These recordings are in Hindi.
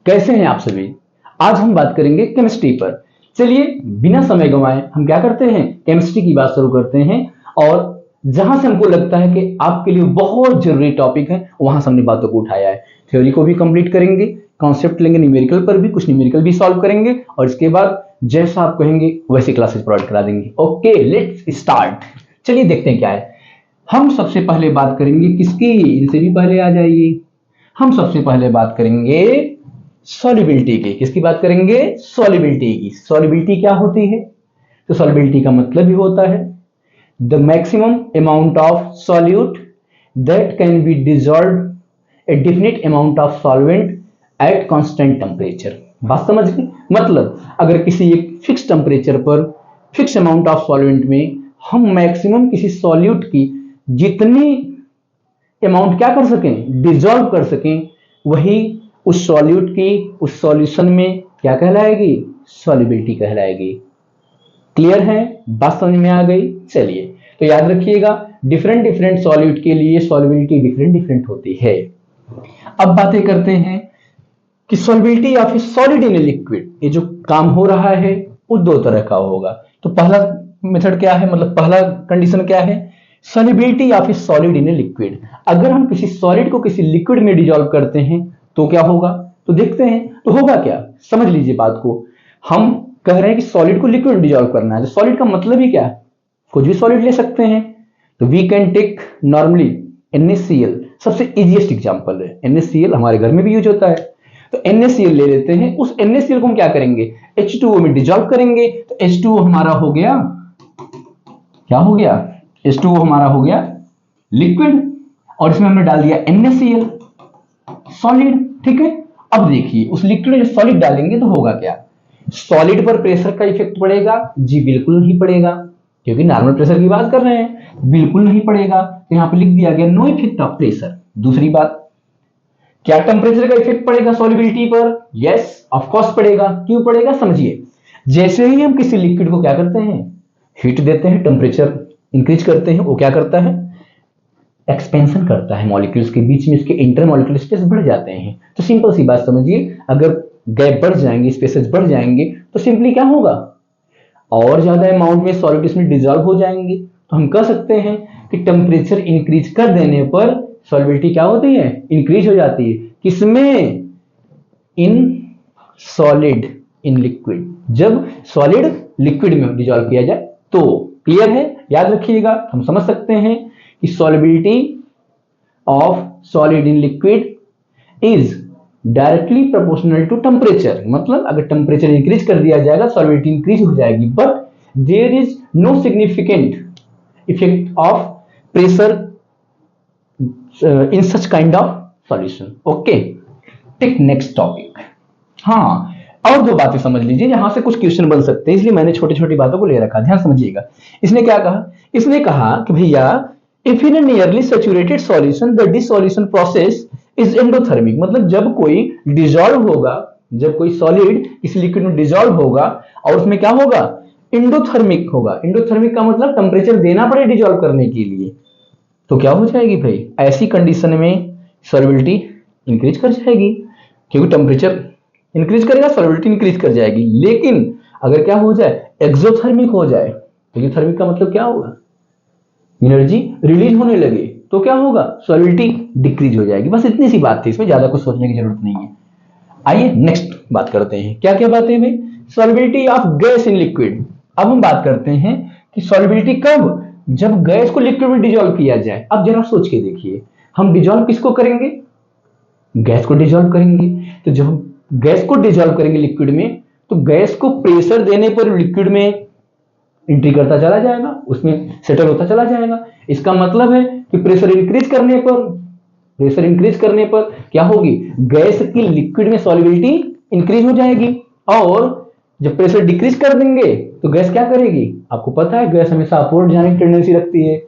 कैसे हैं आप सभी। आज हम बात करेंगे केमिस्ट्री पर। चलिए बिना समय गंवाए हम क्या करते हैं, केमिस्ट्री की बात शुरू करते हैं। और जहां से हमको लगता है कि आपके लिए बहुत जरूरी टॉपिक है, वहां से हमने बातों को उठाया है। थ्योरी को भी कंप्लीट करेंगे, कॉन्सेप्ट लेंगे, न्यूमेरिकल पर भी कुछ न्यूमेरिकल भी सॉल्व करेंगे, और इसके बाद जैसा आप कहेंगे वैसी क्लासेस प्रोवाइड करा देंगे। Okay, let's start. चलिए देखते हैं क्या है। हम सबसे पहले बात करेंगे किसकी, इनसे भी पहले आ जाइए। हम सबसे पहले बात करेंगे सॉल्युबिलिटी की। किसकी बात करेंगे, सॉल्युबिलिटी की। सॉल्युबिलिटी क्या होती है, तो सॉल्युबिलिटी का मतलब ही होता है the maximum amount of solute that can be dissolve a definite amount of solvent at constant temperature. बात समझ गए, मतलब अगर किसी एक फिक्स टेम्परेचर पर फिक्स अमाउंट ऑफ सॉल्वेंट में हम मैक्सिमम किसी सॉल्यूट की जितनी अमाउंट क्या कर सकें, डिजॉल्व कर सकें, वही उस सॉल्यूट की उस सॉल्यूशन में क्या कहलाएगी, सॉल्युबिलिटी कहलाएगी। क्लियर है, बात समझ में आ गई। चलिए तो याद रखिएगा, डिफरेंट डिफरेंट सॉल्यूट के लिए सॉल्युबिलिटी डिफरेंट डिफरेंट होती है। अब बातें करते हैं कि सॉल्युबिलिटी या फिर सॉलिड इन लिक्विड, ये जो काम हो रहा है वो दो तरह का होगा। तो पहला मेथड क्या है, मतलब पहला कंडीशन क्या है, सॉल्युबिलिटी या फिर सॉलिड इन लिक्विड। अगर हम किसी सॉलिड को किसी लिक्विड में डिसॉल्व करते हैं तो क्या होगा, तो देखते हैं तो होगा क्या, समझ लीजिए बात को। हम कह रहे हैं कि सॉलिड को लिक्विड में डिसॉल्व करना है, तो सॉलिड का मतलब ही क्या है, कुछ भी सॉलिड ले सकते हैं। तो we can take normally NaCl, सबसे इजीएस्ट एग्जांपल है। NaCl हमारे घर में भी यूज होता है, तो NaCl ले लेते हैं। उस NaCl को हम क्या करेंगे, H2O में डिसॉल्व करेंगे। तो H2O हमारा हो गया, क्या हो गया, H2O हमारा हो गया लिक्विड, और इसमें हमने डाल दिया NaCl सॉलिड। ठीक है, अब देखिए उस लिक्विड में सॉलिड डालेंगे तो होगा क्या, सॉलिड पर प्रेशर का इफेक्ट पड़ेगा, जी बिल्कुल नहीं पड़ेगा, क्योंकि नॉर्मल प्रेशर की बात कर रहे हैं, बिल्कुल नहीं पड़ेगा। तो यहां पे लिख दिया गया नो इफेक्ट ऑफ प्रेशर। दूसरी बात, क्या टेम्परेचर का इफेक्ट पड़ेगा सॉल्युबिलिटी पर, यस ऑफ कोर्स पड़ेगा। क्यों पड़ेगा, समझिए। जैसे ही हम किसी लिक्विड को क्या करते हैं, हीट देते हैं, टेम्परेचर इंक्रीज करते हैं, वो क्या करता है, एक्सपेंशन करता है, मॉलिक्यूल्स के बीच में इसके इंटरमॉलिक्यूलर स्पेस बढ़ जाते हैं। तो सिंपल सी बात समझिए, अगर गैप बढ़ जाएंगे, स्पेसेस बढ़ जाएंगे, तो सिंपली क्या होगा, और ज्यादा अमाउंट में सॉलिड इसमें डिसॉल्व हो जाएंगे। तो हम कह सकते हैं कि टेम्परेचर इंक्रीज कर देने पर सॉल्युबिलिटी क्या होती है, इंक्रीज हो जाती है। किसमें, इन सॉलिड इन लिक्विड, जब सॉलिड लिक्विड में डिसॉल्व किया जाए तो। क्लियर है, याद रखिएगा, हम समझ सकते हैं कि solubility of solid in liquid is directly proportional to temperature। मतलब अगर टेम्परेचर इंक्रीज कर दिया जाएगा solubility इंक्रीज हो जाएगी, but there is no significant effect of pressure in such kind of solution. Okay, take next topic. हाँ, और दो बातें समझ लीजिए, यहां से कुछ क्वेश्चन बन सकते हैं, इसलिए मैंने छोटी छोटी बातों को ले रखा, ध्यान समझिएगा। इसने क्या कहा, इसने कहा कि भैया if in a nearly saturated solution the dissolution process is endothermic, मतलब जब कोई डिसॉल्व होगा, जब कोई सॉलिड इस लिक्विड में डिसॉल्व होगा और उसमें क्या होगा, एंडोथर्मिक होगा। एंडोथर्मिक का मतलब टेम्परेचर देना पड़े डिसॉल्व करने के लिए, तो क्या हो जाएगी भाई, ऐसी कंडीशन में सॉल्युबिलिटी इंक्रीज कर जाएगी, क्योंकि टेम्परेचर इंक्रीज करेगा सॉल्युबिलिटी इंक्रीज कर जाएगी। लेकिन अगर क्या हो जाए, एक्सोथर्मिक हो जाए, एक्सोथर्मिक का मतलब क्या होगा, एनर्जी रिलीज होने लगे, तो क्या होगा, सॉल्युबिलिटी डिक्रीज हो जाएगी। बस इतनी सी बात थी, इसमें ज्यादा कुछ सोचने की जरूरत नहीं है। आइए नेक्स्ट बात करते हैं, क्या क्या बातें भाई, solubility of gas in liquid. अब हम बात करते हैं कि सॉल्युबिलिटी कब, जब गैस को लिक्विड में डिसॉल्व किया जाए। अब जरा सोच के देखिए, हम डिसॉल्व किसको करेंगे, गैस को डिसॉल्व करेंगे। तो जब हम गैस को डिसॉल्व करेंगे लिक्विड में, तो गैस को प्रेशर देने पर लिक्विड में एंट्री करता चला जाएगा, उसमें सेटल होता चला जाएगा। इसका मतलब है कि प्रेशर इंक्रीज करने पर क्या होगी, गैस की लिक्विड में सॉल्युबिलिटी इंक्रीज हो जाएगी। और जब प्रेशर डिक्रीज कर देंगे तो गैस क्या करेगी, आपको पता है गैस हमेशा अपवर्ड जाने की टेंडेंसी रखती है,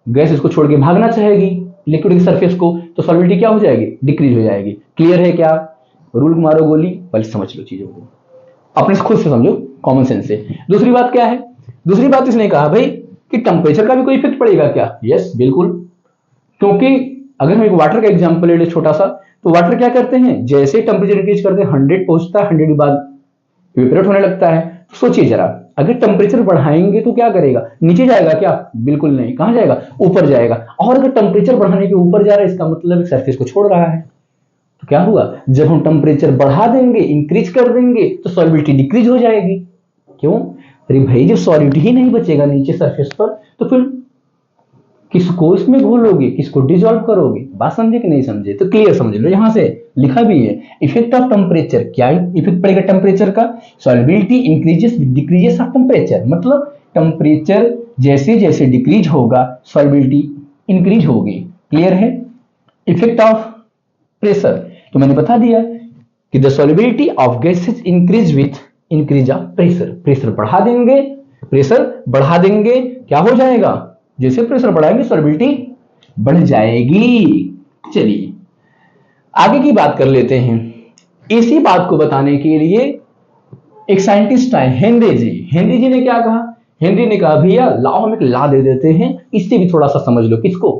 गैस इसको छोड़ के भागना चाहेगी लिक्विड की सरफेस को, तो सॉल्युबिलिटी क्या हो जाएगी, डिक्रीज हो जाएगी। क्लियर है क्या, रूल मारो गोली, पहले समझ लो चीजों को, अपने खुद से समझो, कॉमन सेंस से। दूसरी बात क्या है, दूसरी बात इसने कहा भाई कि टेम्परेचर का भी कोई इफेक्ट पड़ेगा क्या, यस बिल्कुल, क्योंकि अगर हम एक वाटर का एग्जांपल ले ले छोटा सा, तो वाटर क्या करते हैं, जैसे टेम्परेचर इंक्रीज करते हैं 100 पहुंचता है, 100 के बाद इवेपोरेट होने लगता है। तो सोचिए जरा, अगर टेम्परेचर बढ़ाएंगे तो क्या करेगा, नीचे जाएगा क्या, बिल्कुल नहीं, कहां जाएगा, ऊपर जाएगा। और अगर टेम्परेचर बढ़ाने के ऊपर जा रहा है, इसका मतलब सरफेस को छोड़ रहा है। तो क्या हुआ, जब हम टेम्परेचर बढ़ा देंगे, इंक्रीज कर देंगे, तो सॉल्युबिलिटी डिक्रीज हो जाएगी। क्यों, अरे भाई जब सॉल्युबिलिटी ही नहीं बचेगा नीचे सरफेस पर, तो फिर किसको इसमें घोलोगे, किसको डिसॉल्व करोगे। बात समझे कि नहीं समझे, तो क्लियर समझ लो, यहां से लिखा भी है इफेक्ट ऑफ टेम्परेचर। क्या इफेक्ट पड़ेगा टेम्परेचर का, solubility increases decreases of temperature, मतलब टेम्परेचर जैसे जैसे डिक्रीज होगा सॉल्युबिलिटी इंक्रीज होगी। क्लियर है। इफेक्ट ऑफ प्रेशर, तो मैंने बता दिया कि the solubility of gases increase with increase of pressure. Pressure बढ़ा देंगे क्या हो जाएगा, जैसे प्रेशर बढ़ाएंगे सॉल्युबिलिटी बढ़ जाएगी। चलिए आगे की बात कर लेते हैं। इसी बात को बताने के लिए एक साइंटिस्ट आए, हेनरी जी। हेनरी जी ने क्या कहा, हेनरी ने कहा भैया लाओ हम एक ला दे देते हैं, इससे भी थोड़ा सा समझ लो, किसको,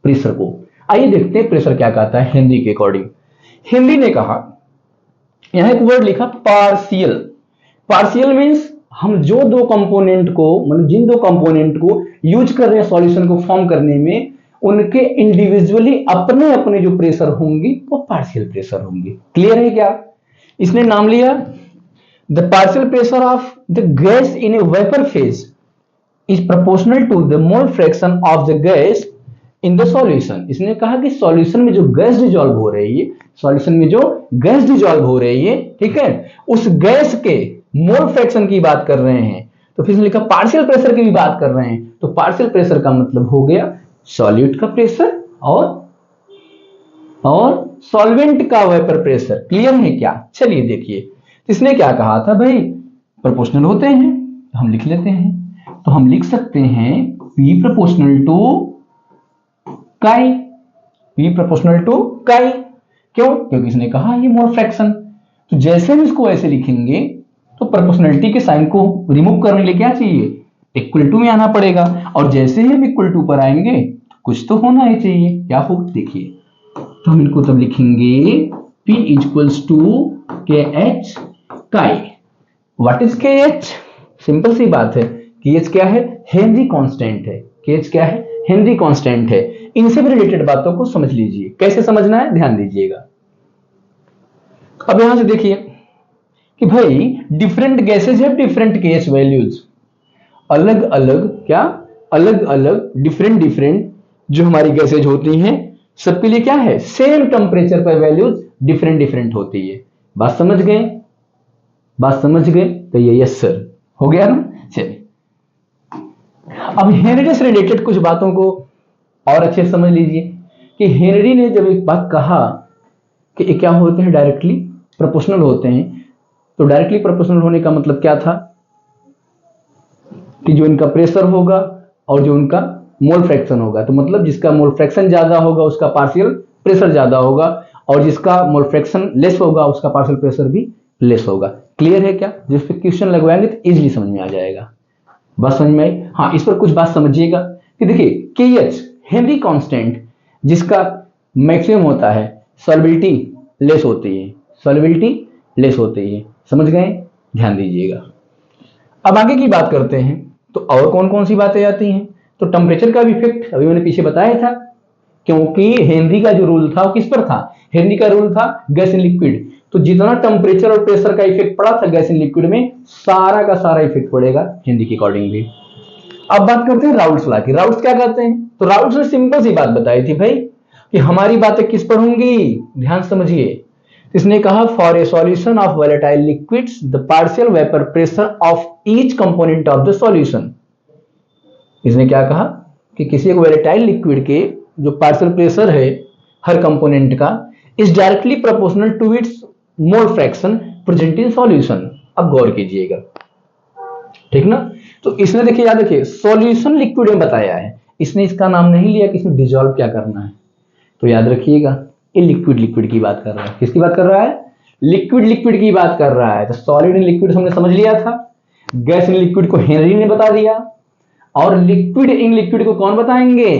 प्रेशर को। आइए देखते हैं प्रेशर क्या कहता है हेनरी के अकॉर्डिंग। हेनरी ने कहा, यहां एक वर्ड लिखा पार्शियल। पार्शियल मींस हम जो दो कंपोनेंट को, मतलब जिन दो कंपोनेंट को यूज कर रहे हैं सॉल्यूशन को फॉर्म करने में, उनके इंडिविजुअली अपने अपने जो प्रेशर होंगे वो पार्शियल प्रेशर होंगे। क्लियर है क्या। इसने नाम लिया the partial pressure of the gas in a vapour phase is proportional to the mole fraction of the gas in the solution. इसने कहा कि सॉल्यूशन में जो गैस डिसॉल्व हो रही है, सॉल्यूशन में जो गैस डिसॉल्व हो रही है, ठीक है, उस गैस के मोल फ्रैक्शन की बात कर रहे हैं। तो फिर लिखा पार्शियल प्रेशर की भी बात कर रहे हैं। तो पार्शियल प्रेशर का मतलब हो गया सॉल्यूट का प्रेशर और सॉल्वेंट का वेपर प्रेशर। क्लियर है क्या। चलिए देखिए इसने क्या कहा था भाई, प्रोपोर्शनल होते हैं, तो हम लिख लेते हैं। तो हम लिख सकते हैं P प्रोपोर्शनल टू काई, P प्रोपोर्शनल टू काई। क्यों, क्योंकि इसने कहा ये मोल फ्रैक्शन। तो जैसे हम इसको ऐसे लिखेंगे तो प्रोपोर्शनलिटी के साइन को रिमूव करने के लिए क्या चाहिए, इक्वल टू में आना पड़ेगा। और जैसे ही हम इक्वल टू पर आएंगे तो कुछ तो होना ही चाहिए। क्या हो, देखिए तो हम इनको तब लिखेंगे P इक्वल्स टू के एच काई। व्हाट इज के एच, सिंपल सी बात है, के एच क्या है, हेनरी कांस्टेंट है। के एच क्या है, हेनरी कांस्टेंट है। इनसे भी रिलेटेड बातों को समझ लीजिए, कैसे समझना है ध्यान दीजिएगा। अब यहां से देखिए कि भाई डिफरेंट गैसेज हैव डिफरेंट के एच वैल्यूज। अलग अलग क्या, अलग अलग डिफरेंट जो हमारी गैसेज होती हैं, सबके लिए क्या है, सेम टेम्परेचर पर वैल्यूज डिफरेंट होती है। बात समझ गए, बात समझ गए, तो ये यस सर हो गया ना। चलिए अब हेनरी से रिलेटेड कुछ बातों को और अच्छे से समझ लीजिए कि हेनरी ने जब एक बात कहा कि ये क्या होते हैं, डायरेक्टली प्रोपोर्शनल होते हैं। तो डायरेक्टली प्रोपोर्शनल होने का मतलब क्या था कि जो इनका प्रेशर होगा और जो उनका मोल फ्रैक्शन होगा, तो मतलब जिसका मोल फ्रैक्शन ज्यादा होगा उसका पार्शियल प्रेशर ज्यादा होगा, और जिसका मोल फ्रैक्शन लेस होगा उसका पार्शियल प्रेशर भी लेस होगा। क्लियर है क्या। जिस पे क्वेश्चन लगवाएंगे तो इजीली समझ में आ जाएगा। बस समझ में आई। हाँ, इस पर कुछ बात समझिएगा कि देखिए के एच हेनरी कांस्टेंट जिसका मैक्सिमम होता है, सॉल्युबिलिटी लेस होती है, सॉल्युबिलिटी लेस होती है। समझ गए, ध्यान दीजिएगा। अब आगे की बात करते हैं तो और कौन कौन सी बातें आती हैं। तो टेम्परेचर का भी इफेक्ट अभी मैंने पीछे बताया था, क्योंकि हेनरी का जो रूल था वो किस पर था, हेनरी का रूल था गैस इन लिक्विड। तो जितना टेम्परेचर और प्रेशर का इफेक्ट पड़ा था गैस इन लिक्विड में, सारा का सारा इफेक्ट पड़ेगा हेनरी के अकॉर्डिंगली। अब बात करते हैं राउल्ट्स लॉ की। राउल्ट्स क्या कहते हैं, तो राउल्ट्स ने सिंपल सी बात बताई थी भाई कि हमारी बातें किस पर होंगी, ध्यान समझिए। इसने कहा for a solution of volatile liquids the partial vapour pressure of each component of the solution. इसने क्या कहा कि किसी एक वोलेटाइल लिक्विड के जो पार्शियल प्रेशर है हर कंपोनेंट का is directly proportional to its mole fraction present in solution. अब गौर कीजिएगा, ठीक ना। तो इसने देखिए, याद रखिए सॉल्यूशन लिक्विड में बताया है, इसने इसका नाम नहीं लिया कि इसमें डिसॉल्व क्या करना है। तो याद रखिएगा ये लिक्विड की बात कर रहा है। किसकी बात कर रहा है, लिक्विड की बात कर रहा है। तो सॉलिड इन लिक्विड हमने समझ लिया था, गैस इन लिक्विड को हेनरी ने बता दिया, और लिक्विड इन लिक्विड को कौन बताएंगे,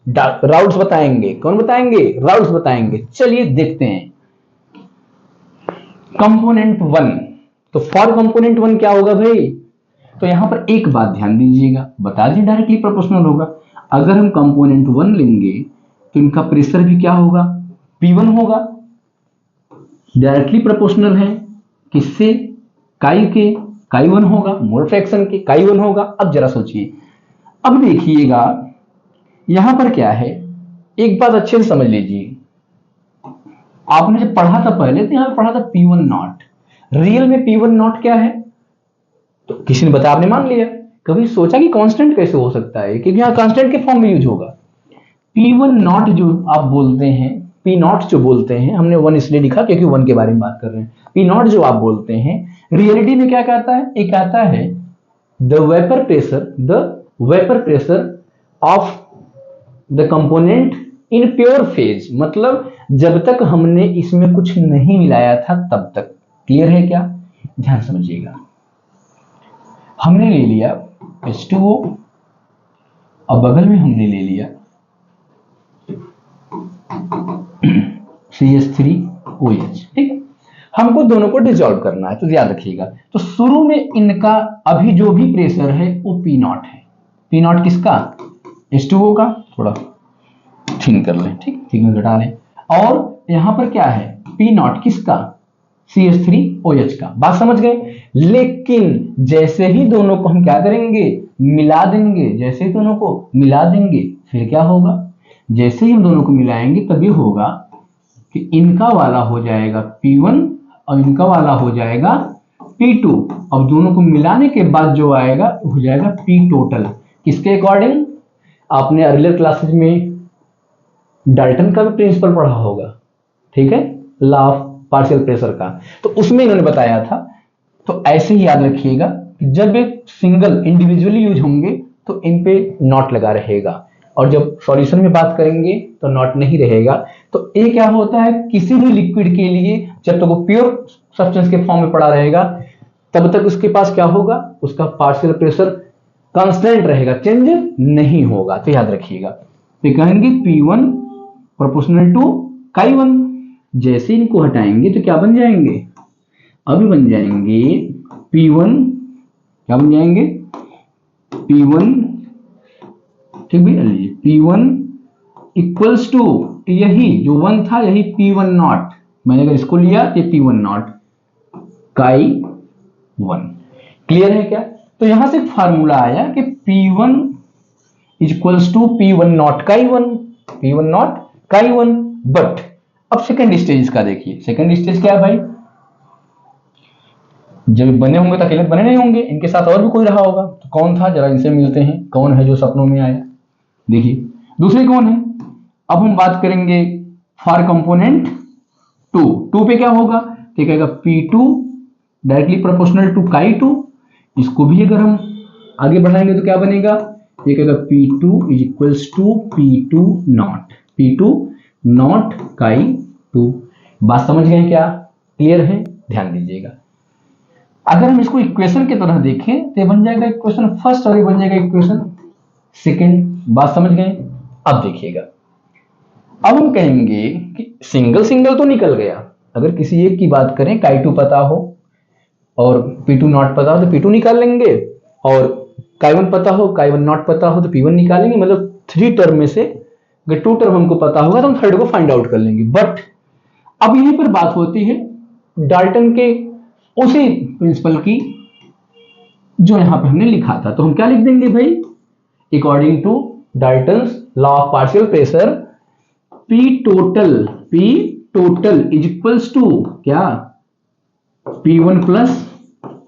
राउट्स बताएंगे। कौन बताएंगे? राउट्स बताएंगे। चलिए देखते हैं कंपोनेंट 1। तो फॉर कंपोनेंट 1 क्या होगा भाई? तो यहां पर एक बात ध्यान दीजिएगा, बता दें डायरेक्टली प्रोपोर्शनल होगा। अगर हम कंपोनेंट 1 लेंगे तो इनका प्रेशर भी क्या होगा? P1 होगा। डायरेक्टली प्रोपोर्शनल है किससे? काई के। काई 1 होगा, मोल फ्रैक्शन के काई 1 होगा। अब जरा सोचिए, अब देखिएगा यहां पर क्या है, एक बात अच्छे से समझ लीजिए। आपने जब पढ़ा था पहले तो यहां पढ़ा था P1 नॉट। रियल में P1 नॉट क्या है? तो किसी ने बताया, आपने मान लिया। कभी सोचा कि कांस्टेंट कैसे हो सकता है? क्योंकि यहां कांस्टेंट के फॉर्म में यूज होगा। P1 नॉट जो आप बोलते हैं, P नॉट जो बोलते हैं, हमने 1 इसलिए लिखा क्योंकि 1 के बारे में बात कर रहे हैं। P नॉट जो आप बोलते हैं रियलिटी में क्या कहता है? एक कहता है the vapour pressure of the component in pure phase, मतलब जब तक हमने इसमें कुछ नहीं मिलाया था तब तक। क्लियर है क्या? ध्यान समझिएगा। हमने ले लिया H2O और बगल में हमने ले लिया CH3OH। ठीक, हमको दोनों को डिसॉल्व करना है, तो याद रखिएगा। तो शुरू में इनका अभी जो भी प्रेशर है वो P नॉट है। P नॉट किसका? H2O का। थोड़ा थिन कर लें, ठीक, थिकनेस घटा लें। और यहां पर क्या है? P नॉट किसका? CH3OH का। बात समझ गए? लेकिन जैसे ही दोनों को हम क्या करेंगे? मिला देंगे। जैसे ही दोनों को मिला देंगे फिर क्या होगा? जैसे ही हम दोनों को मिलाएंगे तभी होगा कि इनका वाला हो जाएगा P1 और इनका वाला हो जाएगा P2। अब दोनों को मिलाने के बाद जो आएगा हो जाएगा P टोटल। किसके अकॉर्डिंग? आपने अर्लियर क्लासेज में डाल्टन का भी प्रिंसिपल पढ़ा होगा, ठीक है, लॉ ऑफ पार्शियल प्रेशर का, तो उसमें इन्होंने बताया था। तो ऐसे ही याद रखिएगा कि जब एक सिंगल इंडिविजुअली यूज होंगे तो इन पे नॉट लगा रहेगा, और जब सॉल्यूशन में बात करेंगे तो नॉट नहीं रहेगा। तो ये क्या होता है, किसी भी लिक्विड के लिए जब तक वो प्योर सब्सटेंस के फॉर्म में पड़ा रहेगा तब तक उसके पास क्या होगा? उसका पार्शियल प्रेशर कांस्टेंट रहेगा, चेंज नहीं होगा। तो याद रखिएगा, तो कहेंगे P1 प्रोपोर्शनल टू काई 1। जैसे इनको हटाएंगे तो क्या बन जाएंगे? अभी बन जाएंगे P1, क्या बन जाएंगे? P1, ठीक भैया, लीजिए P1 इक्वल्स टू यही जो 1 था, यही P1 नॉट। मैंने अगर इसको लिया तो P1 नॉट काई 1। क्लियर है क्या? तो यहां से एक फार्मूला आया कि P1 equals to P1 not काई 1, P1 नॉट काई 1। बट अब सेकंड स्टेज का देखिए। सेकंड स्टेज क्या है भाई? जब बने होंगे तो अकेले बने नहीं होंगे, इनके साथ और भी कोई रहा होगा। तो कौन था? जरा इनसे मिलते हैं। कौन है जो सपनों में आया? देखिए दूसरे कौन है? अब हम बात करेंगे फॉर कंपोनेंट 2 पे क्या होगा? तो कहेगा P2 डायरेक्टली प्रोपोर्शनल टू काई 2। इसको भी अगर हम आगे बढ़ाएंगे तो क्या बनेगा? ये कहेगा P2 is equals to P2 naught, P2 naught chi 2। बात समझ गए क्या? क्लियर है? ध्यान दीजिएगा। अगर हम इसको इक्वेशन की तरह देखें तो ये बन जाएगा इक्वेशन फर्स्ट और ये बन जाएगा इक्वेशन सेकंड। बात समझ गए? अब देखिएगा, अब हम कहेंगे कि सिंगल सिंगल तो निकल गया। अगर किसी एक की बात करें, काई 2 पता हो और P2 नॉट पता हो तो P2 निकाल लेंगे, और काई 1 पता हो, काई 1 नॉट पता हो तो P1 निकालेंगे। मतलब 3 टर्म में से अगर 2 टर्म हमको पता होगा तो हम थर्ड को फाइंड आउट कर लेंगे। बट अब यहीं पर बात होती है डाल्टन के उसी प्रिंसिपल की जो यहां पे हमने लिखा था। तो हम क्या लिख देंगे भाई? According to Dalton's law of partial pressure, P total is equals to क्या? P1 plus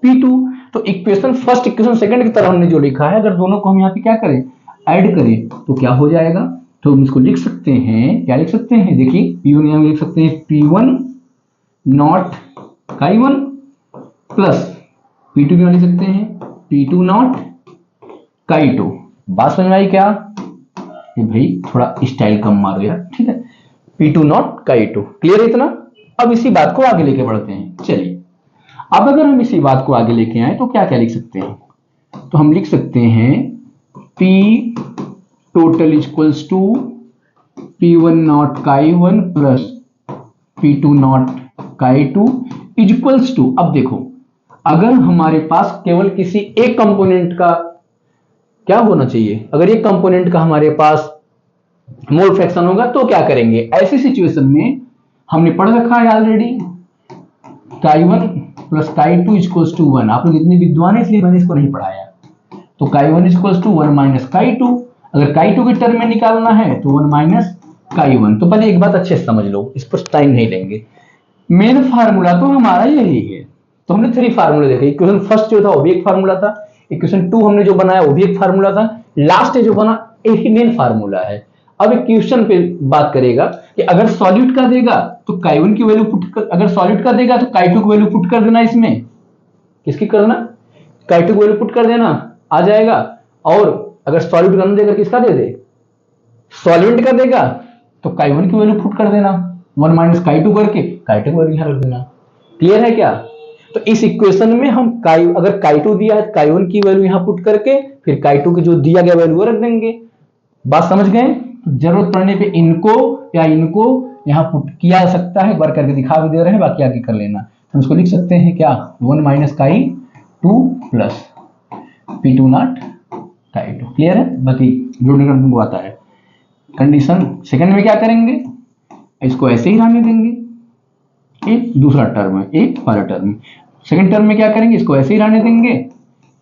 P2। तो इक्वेशन फर्स्ट इक्वेशन सेकंड की तरह हमने जो लिखा है, अगर दोनों को हम यहाँ पे क्या करें? ऐड करें तो क्या हो जाएगा? तो हम इसको लिख सकते हैं, क्या लिख सकते हैं? देखिए P1 यहाँ लिख सकते हैं P1 नॉट काई 1 प्लस P2 यहाँ लिख सकते हैं P2 नॉट काई 2। बात समझ में आई क्या? ये भाई थोड़ा स्टाइल कम मारो यार, ठीक है। P2 नॉट काई 2, क्लियर है इतना? अब इसी बात को आगे लेके बढ़ते हैं। चलिए, अब अगर हम इसी बात को आगे लेके आए तो क्या क्या लिख सकते हैं? तो हम लिख सकते हैं P total equals to P1 naught chi1 plus P2 naught chi2 equals to, अब देखो अगर हमारे पास केवल किसी एक कंपोनेंट का क्या होना चाहिए, अगर एक कंपोनेंट का हमारे पास मोल फ्रैक्शन होगा तो क्या करेंगे, ऐसी सिचुएशन में हमने पढ़ रखा है already chi1 plus chi2 equals to 1। आप लोग इतने विद्वान है इसलिए मैंने इसको नहीं पढ़ाया। तो chi1 equals to 1 minus chi2, अगर chi2 के टर्म में निकालना है तो 1 माइनस chi1। तो पहले एक बात अच्छे से समझ लो, इस पर टाइम नहीं लेंगे। मेन फार्मूला तो हमारा यही है। तो हमने 3 फार्मूले देखे, इक्वेशन फर्स्ट जो था वो भी एक फार्मूला था, इक्वेशन 2 हमने जो बनाया वो भी एक फार्मूला था, लास्ट जो बना एक ही मेन फार्मूला है। अब एक क्वेश्चन पे बात करेगा कि अगर सॉल्यूट का देगा तो chi1 की वैल्यू पुट कर, अगर सॉल्यूट का देगा तो chi2 की वैल्यू पुट कर देना, इसमें किसकी करना, chi2 की वैल्यू पुट कर देना, आ जाएगा। और अगर सॉल्यूट का नहीं देगा किसका दे दे, सॉल्वेंट का देगा तो chi1 की वैल्यू पुट कर देना, 1 माइनस chi2 करके chi2 की वैल्यू यहां रख देना। क्लियर है क्या? तो इस इक्वेशन में हम अगर chi2 दिया है chi1 की वैल्यू यहां पुट करके फिर chi2 की जो दिया गया वैल्यू रख देंगे। बात समझ गए? जरूरत पड़ने पे इनको या इनको यहां पुट किया जा सकता है, एक बार करके दिखा भी दे रहे हैं, बाकी आगे कर लेना। हम इसको लिख सकते हैं क्या, 1 minus chi2 plus P2 naught chi2। Clear है? बाकी जोड़ने का तुमको आता है। कंडीशन सेकंड में क्या करेंगे, इसको ऐसे ही रहने देंगे, एक दूसरा टर्म है, एक पहला टर्म। सेकंड टर्म में क्या करेंगे, इसको ऐसे ही रहने देंगे।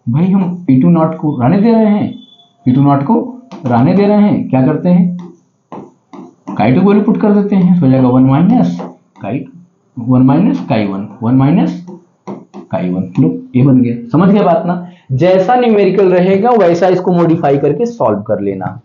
भाई हम P2 नॉट को रहने दे रहे हैं, P2 नॉट को रहने दे रहे हैं, क्या करते हैं chi2 को वैल्यू पुट कर देते हैं, हो जाएगा 1 minus chi2, 1 minus chi1, 1 minus chi1। लो ये बन गया। समझ गए बात ना? जैसा न्यूमेरिकल रहेगा वैसा इसको मॉडिफाई करके सॉल्व कर लेना।